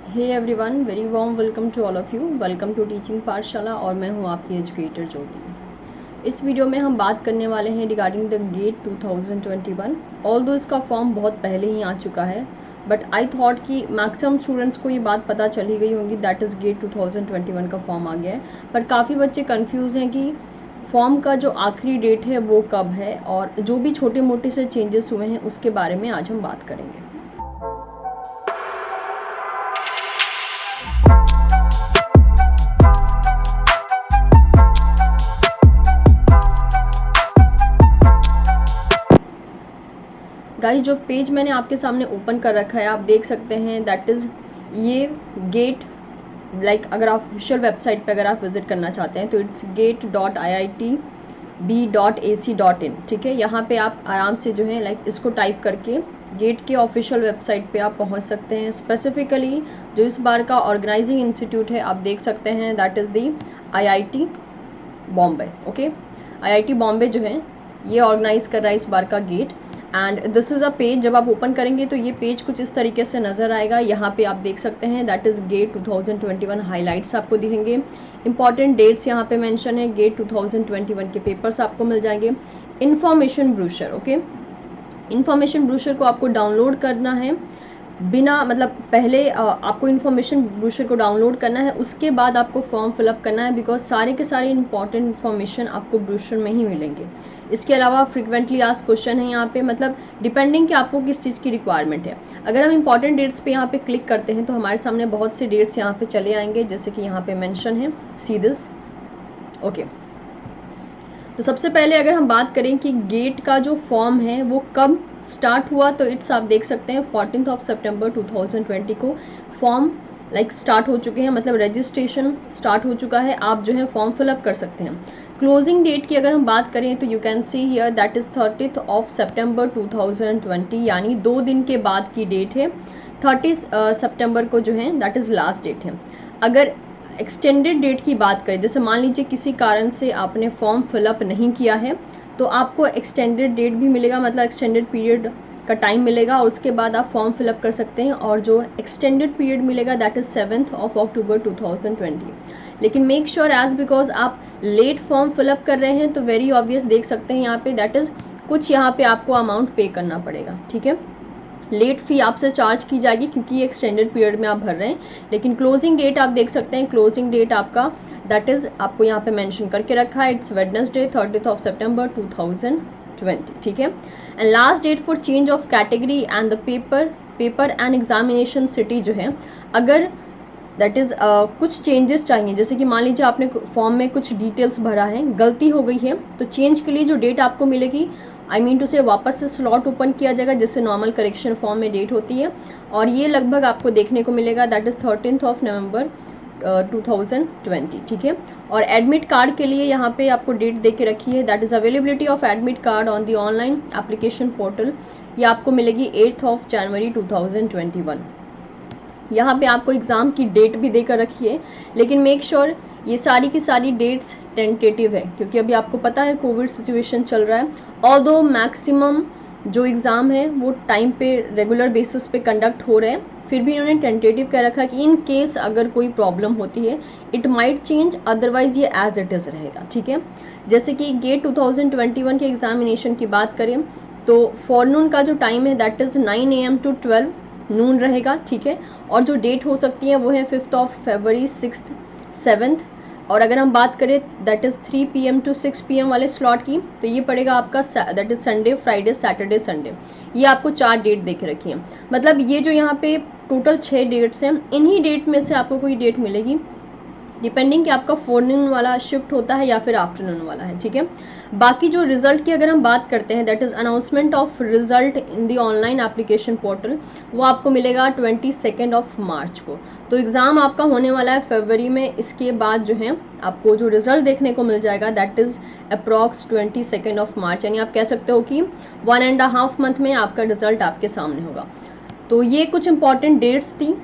Hey everyone, very warm welcome to all of you. Welcome to teaching Pathshala और मैं हूं आपकी एजुकेटर ज्योति। इस वीडियो में हम बात करने वाले हैं रिगार्डिंग द गेट 2021। ऑल्दो इसका फॉर्म बहुत पहले ही आ चुका है, बट आई थॉट कि मैक्सिमम स्टूडेंट्स को ये बात पता चल ही गई होगी दैट इज़ गेट 2021 का फॉर्म आ गया है। पर काफ़ी बच्चे कन्फ्यूज़ हैं कि फॉर्म का जो आखिरी डेट है वो कब है, और जो भी छोटे मोटे से चेंजेस हुए हैं उसके बारे में आज हम बात करेंगे। गाइस, जो पेज मैंने आपके सामने ओपन कर रखा है आप देख सकते हैं दैट इज़ ये गेट अगर आप ऑफिशियल वेबसाइट पे अगर आप विजिट करना चाहते हैं तो इट्स gate.iitb.ac.in। ठीक है, यहाँ पे आप आराम से जो है इसको टाइप करके गेट के ऑफिशियल वेबसाइट पे आप पहुँच सकते हैं। स्पेसिफिकली जो इस बार का ऑर्गेनाइजिंग इंस्टीट्यूट है आप देख सकते हैं that is the IIT Bombay. Okay, IIT Bombay जो है ये ऑर्गेनाइज कर रहा है इस बार का GATE. And this is a page, जब आप ओपन करेंगे तो ये पेज कुछ इस तरीके से नज़र आएगा। यहाँ पे आप देख सकते हैं दैट इज़ गेट 2021 हाइलाइट्स आपको दिखेंगे। इंपॉर्टेंट डेट्स यहाँ पे मेंशन है, गेट 2021 के पेपर्स आपको मिल जाएंगे। Information brochure, okay, information brochure को आपको डाउनलोड करना है बिना पहले आपको इन्फॉर्मेशन ब्रोशर को डाउनलोड करना है, उसके बाद आपको फॉर्म फिलअप करना है, बिकॉज सारे के सारे इंपॉर्टेंट इन्फॉर्मेशन आपको ब्रोशर में ही मिलेंगे। इसके अलावा फ्रिक्वेंटली आस्क्ड क्वेश्चन है यहाँ पे, डिपेंडिंग कि आपको किस चीज़ की रिक्वायरमेंट है। अगर हम इंपॉर्टेंट डेट्स पे यहाँ पे क्लिक करते हैं तो हमारे सामने बहुत से डेट्स यहाँ पे चले आएंगे, जैसे कि यहाँ पे मेंशन है, सी दिस। ओके, तो सबसे पहले अगर हम बात करें कि गेट का जो फॉर्म है वो कब स्टार्ट हुआ, तो इट्स आप देख सकते हैं 14 सितंबर 2020 को फॉर्म स्टार्ट हो चुके हैं, रजिस्ट्रेशन स्टार्ट हो चुका है। आप जो है फॉर्म फिलअप कर सकते हैं। क्लोजिंग डेट की अगर हम बात करें तो you can see here that is 30 सितंबर 2020, यानी 2 दिन के बाद की डेट है। 30 सितंबर को जो है दैट इज़ लास्ट डेट है। अगर एक्सटेंडेड डेट की बात करें, जैसे मान लीजिए किसी कारण से आपने फॉर्म फिलअप नहीं किया है तो आपको एक्सटेंडेड डेट भी मिलेगा, एक्सटेंडेड पीरियड का टाइम मिलेगा और उसके बाद आप फॉर्म फिलअप कर सकते हैं। और जो एक्सटेंडेड पीरियड मिलेगा दैट इज़ 7 अक्टूबर 2020। लेकिन मेक श्योर एज बिकॉज आप लेट फॉर्म फिलअप कर रहे हैं तो वेरी ऑब्वियस देख सकते हैं यहाँ पे दैट इज़ कुछ यहाँ पे आपको अमाउंट पे करना पड़ेगा। ठीक है, लेट फी आपसे चार्ज की जाएगी क्योंकि ये एक्सटेंडेड पीरियड में आप भर रहे हैं। लेकिन क्लोजिंग डेट आप देख सकते हैं, क्लोजिंग डेट आपका दैट इज़ आपको यहाँ पे मेंशन करके रखा है, इट्स वेडनेसडे 30 सितंबर 2020। ठीक है, and last date for change of category and the paper and examination city जो है, अगर दैट इज़ कुछ चेंजेस चाहिए, जैसे कि मान लीजिए आपने फॉर्म में कुछ डिटेल्स भरा है, गलती हो गई है, तो चेंज के लिए जो डेट आपको मिलेगी, आई मीन टू से वापस से स्लॉट ओपन किया जाएगा जिससे नॉर्मल करेक्शन फॉर्म में डेट होती है, और ये लगभग आपको देखने को मिलेगा दैट इज़ 13 नवंबर 2020। ठीक है, और एडमिट कार्ड के लिए यहाँ पे आपको डेट दे के रखी है, that is availability of admit card on the online application portal, ये आपको मिलेगी 8 जनवरी 2021। यहाँ पे आपको एग्ज़ाम की डेट भी देकर रखी है, लेकिन मेक श्योर ये सारी की सारी डेट्स टेंटेटिव है क्योंकि अभी आपको पता है कोविड सिचुएशन चल रहा है। ऑल्दो मैक्सिमम जो एग्ज़ाम है वो टाइम पे रेगुलर बेसिस पे कंडक्ट हो रहे हैं, फिर भी इन्होंने टेंटेटिव कह रखा है कि इन केस अगर कोई प्रॉब्लम होती है इट माइट चेंज, अदरवाइज ये एज इट इज़ रहेगा। ठीक है, जैसे कि गेट 2021 के एग्जामिनेशन की बात करें तो फॉरनून का जो टाइम है दैट इज़ 9 AM to 12 नून रहेगा। ठीक है, और जो डेट हो सकती है वो है 5 फरवरी, 6, 7। और अगर हम बात करें that is 3 PM to 6 PM वाले स्लॉट की, तो ये पड़ेगा आपका that is Sunday, Friday, Saturday, Sunday. ये आपको 4 डेट देख रखी है। ये जो यहाँ पे टोटल 6 डेट्स हैं, इन्हीं डेट में से आपको कोई डेट मिलेगी डिपेंडिंग कि आपका फोरनून वाला शिफ्ट होता है या फिर आफ्टरनून वाला है। ठीक है, बाकी जो रिजल्ट की अगर हम बात करते हैं that is announcement of result in the online application portal, वो आपको मिलेगा 22 मार्च को। तो एग्ज़ाम आपका होने वाला है फरवरी में, इसके बाद जो है आपको जो रिजल्ट देखने को मिल जाएगा दैट इज़ अप्रॉक्स 22 मार्च, यानी आप कह सकते हो कि 1.5 मंथ में आपका रिजल्ट आपके सामने होगा। तो ये कुछ इंपॉर्टेंट डेट्स थी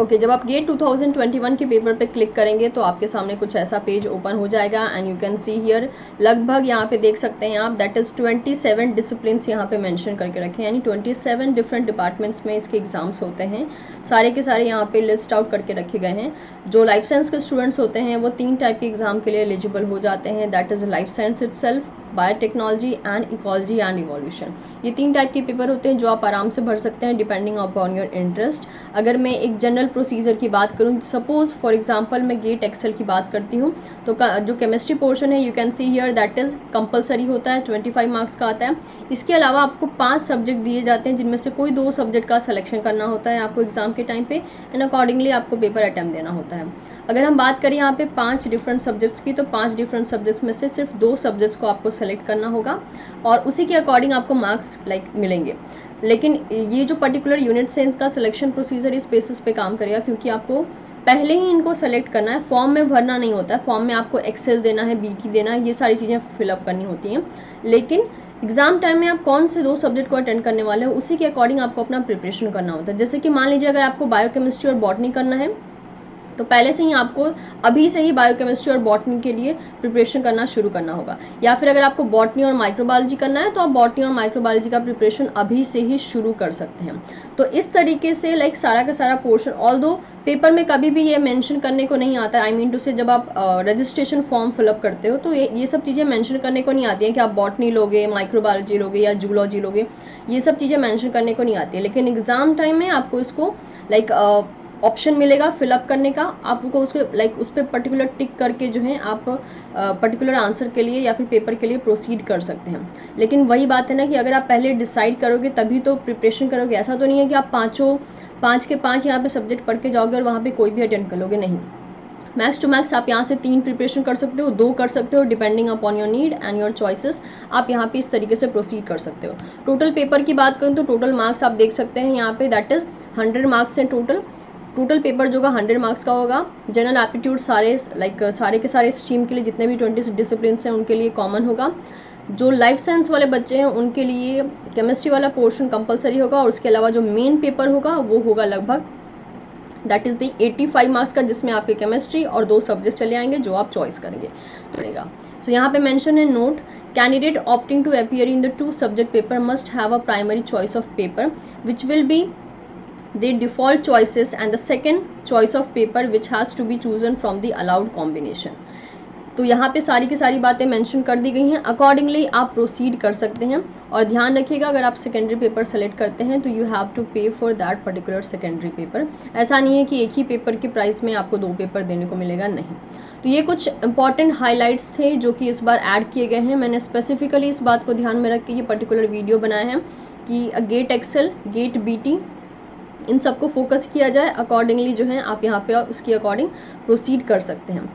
ओके जब आप गेट 2021 के पेपर पे क्लिक करेंगे तो आपके सामने कुछ ऐसा पेज ओपन हो जाएगा and you can see here लगभग यहाँ पे देख सकते हैं आप दैट इज़ 27 डिसिप्लिन्स यहाँ पे मेंशन करके रखे हैं, यानी 27 डिफरेंट डिपार्टमेंट्स में इसके एग्जाम्स होते हैं। सारे के सारे यहाँ पे लिस्ट आउट करके रखे गए हैं। जो लाइफ साइंस के स्टूडेंट्स होते हैं वो 3 टाइप के एग्जाम के लिए एलिजिबल हो जाते हैं, that is life science itself, biotechnology and ecology and evolution. ये 3 टाइप के पेपर होते हैं जो आप आराम से भर सकते हैं डिपेंडिंग अपॉन योर इंटरेस्ट। अगर मैं एक जनरल प्रोसीजर की बात करूँ, सपोज फॉर एग्जांपल मैं गेट एक्सेल की बात करती हूँ, तो जो केमिस्ट्री पोर्शन है you can see here that is compulsory होता है, 25 मार्क्स का आता है। इसके अलावा आपको 5 सब्जेक्ट दिए जाते हैं जिनमें से कोई 2 सब्जेक्ट का सिलेक्शन करना होता है आपको एग्जाम के टाइम पे एंड अकॉर्डिंगली आपको पेपर अटेम्प्ट देना होता है। अगर हम बात करें यहाँ पे 5 डिफरेंट सब्जेक्ट्स की, तो 5 डिफरेंट सब्जेक्ट्स में से सिर्फ 2 सब्जेक्ट्स को आपको सेलेक्ट करना होगा और उसी के अकॉर्डिंग आपको मार्क्स मिलेंगे। लेकिन ये जो पर्टिकुलर यूनिट से इनका सिलेक्शन प्रोसीजर इस बेसिस पे काम करेगा क्योंकि आपको पहले ही इनको सेलेक्ट करना है, फॉर्म में भरना नहीं होता है। फॉर्म में आपको एक्सेल देना है, बीटी देना है, ये सारी चीज़ें फिलअप करनी होती हैं। लेकिन एग्जाम टाइम में आप कौन से 2 सब्जेक्ट को अटेंड करने वाले हो उसी के अकॉर्डिंग आपको अपना प्रिपरेशन करना होता है। जैसे कि मान लीजिए अगर आपको बायोकेमिस्ट्री और बॉटनी करना है तो पहले से ही आपको अभी से ही बायोकेमिस्ट्री और बॉटनी के लिए प्रिपरेशन करना शुरू करना होगा, या फिर अगर आपको बॉटनी और माइक्रोबायोलॉजी करना है तो आप बॉटनी और माइक्रोबायोलॉजी का प्रिपरेशन अभी से ही शुरू कर सकते हैं। तो इस तरीके से सारा का सारा पोर्शन, ऑल्दो पेपर में कभी भी ये मेंशन करने को नहीं आता है, आई मीन टू से जब आप रजिस्ट्रेशन फॉर्म फिलअप करते हो तो ये सब चीज़ें मेंशन करने को नहीं आती हैं कि आप बॉटनी लोगे, माइक्रोबायोलॉजी लोगे या जूलॉजी लोगे, ये सब चीज़ें मेंशन करने को नहीं आती है। लेकिन एग्जाम टाइम में आपको इसको ऑप्शन मिलेगा फिलअप करने का, आपको उसके उस पर पर्टिकुलर टिक करके जो है आप पर्टिकुलर आंसर के लिए या फिर पेपर के लिए प्रोसीड कर सकते हैं। लेकिन वही बात है ना कि अगर आप पहले डिसाइड करोगे तभी तो प्रिपरेशन करोगे, ऐसा तो नहीं है कि आप 5 के 5 यहाँ पे सब्जेक्ट पढ़ के जाओगे और वहाँ पे कोई भी अटेंड कर लोगे, नहीं। मैक्स टू मैक्स आप यहाँ से 3 प्रिपरेशन कर सकते हो, 2 कर सकते हो, depending upon your need and your choices. आप यहाँ पे इस तरीके से प्रोसीड कर सकते हो। टोटल पेपर की बात करूँ तो टोटल मार्क्स आप देख सकते हैं यहाँ पे दैट इज़ 100 मार्क्स हैं टोटल पेपर जो होगा 100 मार्क्स का होगा। जनरल एप्टीट्यूड सारे सारे के सारे स्ट्रीम के लिए जितने भी 20 डिसिप्लिन हैं उनके लिए कॉमन होगा। जो लाइफ साइंस वाले बच्चे हैं उनके लिए केमिस्ट्री वाला पोर्शन कंपलसरी होगा और उसके अलावा जो मेन पेपर होगा वो होगा लगभग दैट इज़ द 85 मार्क्स का, जिसमें आपके केमिस्ट्री और 2 सब्जेक्ट चले आएंगे जो आप चॉइस करेंगे पड़ेगा। सो यहाँ पे मेंशन है note, candidate opting to appear in the 2 subject paper must have a primary choice of paper which will be the default choices and the second choice of paper which has to be chosen from the allowed combination। तो यहाँ पे सारी की सारी बातें mention कर दी गई हैं, अकॉर्डिंगली आप प्रोसीड कर सकते हैं। और ध्यान रखिएगा अगर आप सेकेंडरी पेपर सेलेक्ट करते हैं तो यू हैव टू पे for that particular secondary paper. ऐसा नहीं है कि एक ही पेपर के प्राइस में आपको 2 पेपर देने को मिलेगा, नहीं। तो ये कुछ इंपॉर्टेंट हाईलाइट्स थे जो कि इस बार ऐड किए गए हैं। मैंने स्पेसिफिकली इस बात को ध्यान में रख के ये पर्टिकुलर वीडियो बनाया है कि गेट एक्सेल, गेट बीटी, इन सबको फोकस किया जाए। अकॉर्डिंगली जो है आप यहाँ पे उसकी अकॉर्डिंग प्रोसीड कर सकते हैं।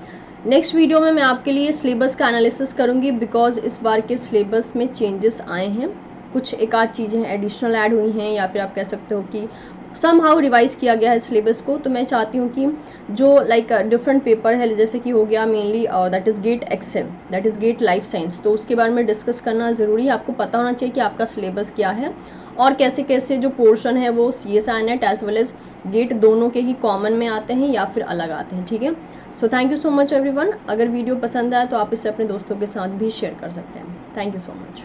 नेक्स्ट वीडियो में मैं आपके लिए सिलेबस का एनालिसिस करूँगी बिकॉज इस बार के सिलेबस में चेंजेस आए हैं, कुछ एक आध चीज़ें एडिशनल ऐड हुई हैं या फिर आप कह सकते हो कि समहाउ रिवाइज किया गया है सिलेबस को। तो मैं चाहती हूँ कि जो डिफरेंट पेपर है जैसे कि हो गया mainly that is GATE XL, that is GATE life science, तो उसके बारे में डिस्कस करना ज़रूरी है। आपको पता होना चाहिए कि आपका सिलेबस क्या है और कैसे कैसे जो पोर्शन है वो CSI NET as well as GATE दोनों के ही कॉमन में आते हैं या फिर अलग आते हैं, ठीक है। So thank you so much everyone. अगर वीडियो पसंद आए तो आप इसे अपने दोस्तों के साथ भी शेयर कर सकते हैं। Thank you so much.